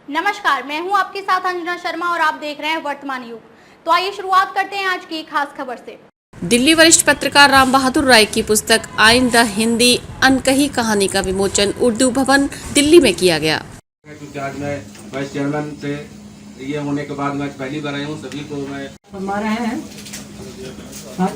नमस्कार, मैं हूं आपके साथ अंजना शर्मा और आप देख रहे हैं वर्तमान युग। तो आइए शुरुआत करते हैं आज की खास खबर से। दिल्ली वरिष्ठ पत्रकार राम बहादुर राय की पुस्तक आइन द हिंदी अनकही कहानी का विमोचन उर्दू भवन दिल्ली में किया गया। क्योंकि आज मैं वाइस चेयरमैन से ये होने के बाद मैं पहली बार आया हूँ, सभी को मैं फरमा रहे हैं। हाँ?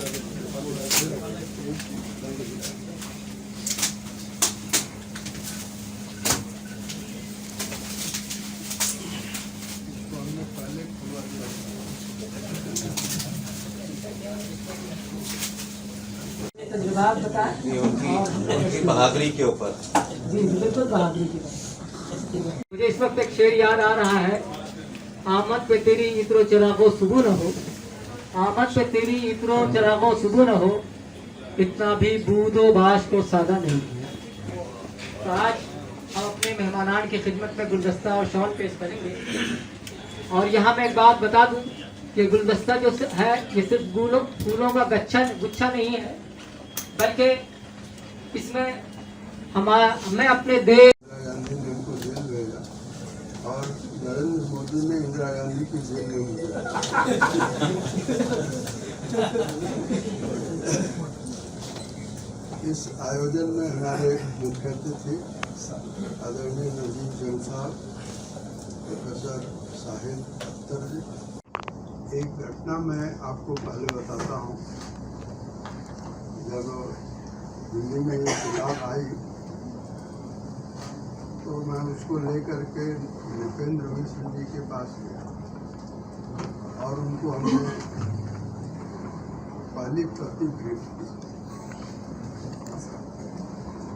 तो जवाब बताएं उनकी बहादुरी के ऊपर। जी बिल्कुल बहादुरी की बात। मुझे इस वक्त एक शेर याद आ रहा है। आमद पे तेरी इतरो चरागो सुबह न हो, आमद पे तेरी इतरो चरागो सुबह न हो, इतना भी बूदो बाश को सादा नहीं किया। तो आज हम अपने मेहमानान की खिदमत में गुलदस्ता और शॉल पेश करेंगे। और यहाँ मैं एक बात बता दूं कि गुलदस्ता जो है ये सिर्फ फूलों का गुच्छा नहीं है, बल्कि इसमें हमें अपने देश गांधी ने उनको जेल भेजा और नरेंद्र मोदी ने इंदिरा गांधी की जेल में भेजा। इस आयोजन में हमारे मुख्य अतिथि आदरणीय नजीब जंग साहब, प्रोफेसर साहिल अख्तर जी। एक घटना मैं आपको पहले बताता हूँ। जब दिल्ली में ये किताब आई तो मैं उसको लेकर के नृपेंद्र मिश्र जी के पास गया और उनको हमने पहली प्रति भेंट की।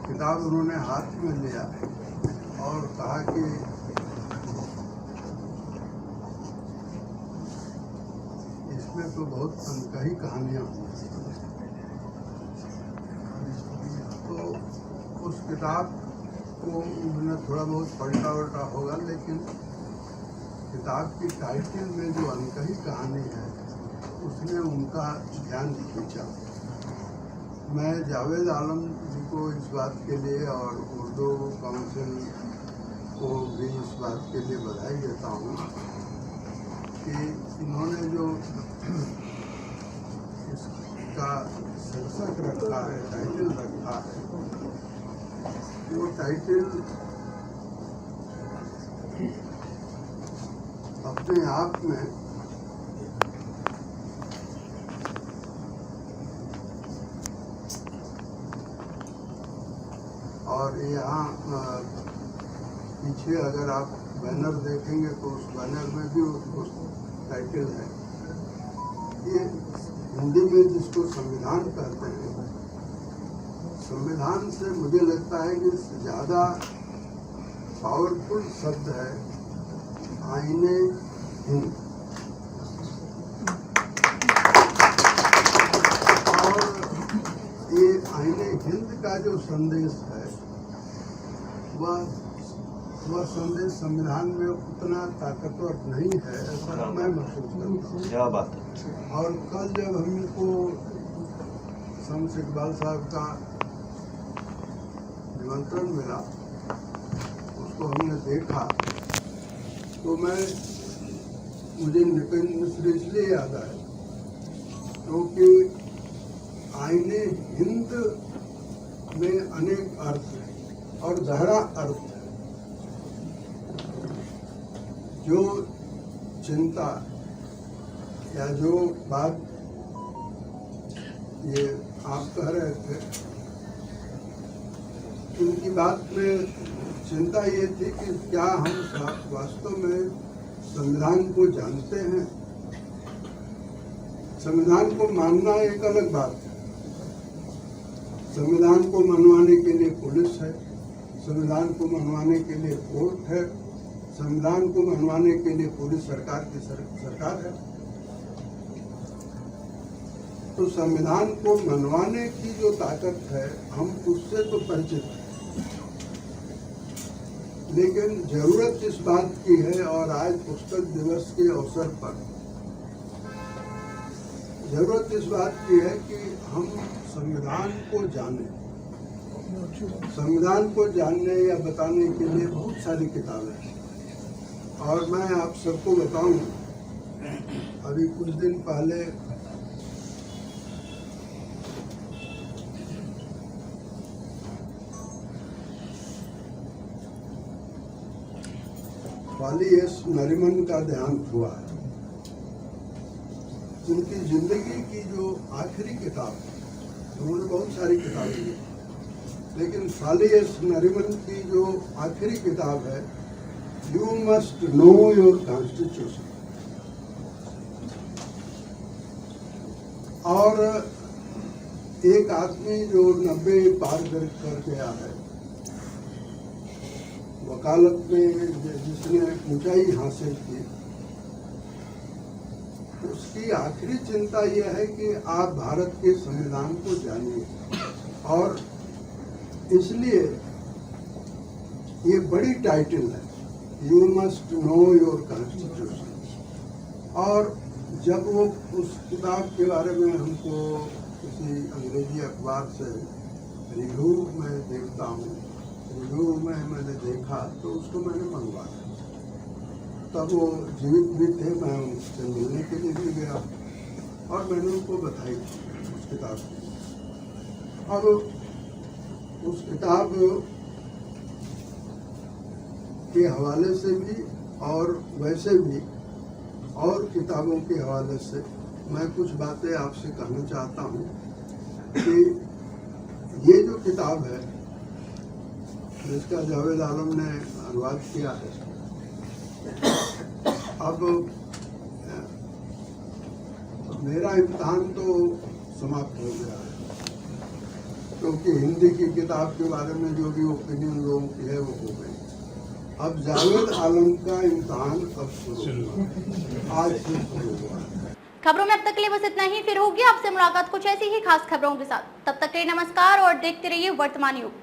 किताब उन्होंने हाथ में लिया और कहा कि इसमें तो बहुत अनकही कहानियां हुई। तो उस किताब को उन्होंने थोड़ा बहुत पलटा होगा, लेकिन किताब की टाइटल में जो अनकही कहानी है उसने उनका ध्यान खींचा। मैं जावेद आलम जी को इस बात के लिए और उर्दू काउंसिल को भी इस बात के लिए बधाई देता हूँ कि इन्होंने जो इसका शीर्षक रखा है, टाइटल रखा है, वो टाइटल अपने आप में और यहाँ पीछे अगर आप बैनर देखेंगे तो उस बैनर में भी उस टाइटल है। ये हिंदी में जिसको संविधान कहते हैं, संविधान से मुझे लगता है कि ज़्यादा पावरफुल शब्द है आईने हिंद। और ये आईने हिंद का जो संदेश है वह संदेश संविधान में उतना ताकतवर नहीं है, ऐसा मैं महसूस करता हूँ। क्या बात है। और कल जब हमको शम्स इकबाल साहब का निमंत्रण मिला, उसको हमने देखा, तो मुझे नृपेंद्र मिश्र इसलिए याद आया क्योंकि आईने हिंद में अनेक अर्थ हैं और गहरा अर्थ है। जो चिंता या जो बात ये आप कह रहे थे, उनकी बात में चिंता ये थी कि क्या हम वास्तव में संविधान को जानते हैं। संविधान को मानना एक अलग बात है। संविधान को मनवाने के लिए पुलिस है, संविधान को मनवाने के लिए कोर्ट है, संविधान को मनवाने के लिए पूरी सरकार की सरकार है। तो संविधान को मनवाने की जो ताकत है, हम उससे तो परिचित हैं, लेकिन जरूरत इस बात की है, और आज पुस्तक दिवस के अवसर पर जरूरत इस बात की है कि हम संविधान को जानें। संविधान को जानने या बताने के लिए बहुत सारी किताबें हैं, और मैं आप सबको बताऊं, अभी कुछ दिन पहले वाली एस नरीमन का देहांत हुआ है। उनकी जिंदगी की जो आखिरी किताब, उन्होंने बहुत सारी किताबें लिखी, लेकिन फाली एस नरीमन की जो आखिरी किताब है, you must know your constitution, और एक आदमी जो 90 पार कर गया है वकालत में, जिसने ऊंचाई हासिल की, उसकी आखिरी चिंता यह है कि आप भारत के संविधान को जानिए, और इसलिए ये बड़ी टाइटल है, you must know your constitution. और जब वो उस किताब के बारे में हमको किसी अंग्रेजी अखबार से रिव्यू में देखता हूँ, रिव्यू में मैंने देखा तो उसको मैंने मंगवाया। तब वो जीवित भी थे, मैं उनसे मिलने के लिए भी गया और मैंने उनको बधाई उस किताब की। अब उस किताब के हवाले से भी और वैसे भी और किताबों के हवाले से मैं कुछ बातें आपसे कहना चाहता हूँ कि ये जो किताब है जिसका जावेद आलम ने अनुवाद किया है, अब मेरा इम्तहान तो समाप्त हो गया है, क्योंकि हिंदी की किताब के बारे में जो भी ओपिनियन लोगों की है वो हो गई। अब जावेद आलम का इम्तहान अब शुरू हुआ, आज से शुरू हुआ। खबरों में अब तक के लिए बस इतना ही। फिर होगी आपसे मुलाकात कुछ ऐसी ही खास खबरों के साथ। तब तक के लिए नमस्कार और देखते रहिए वर्तमान युग।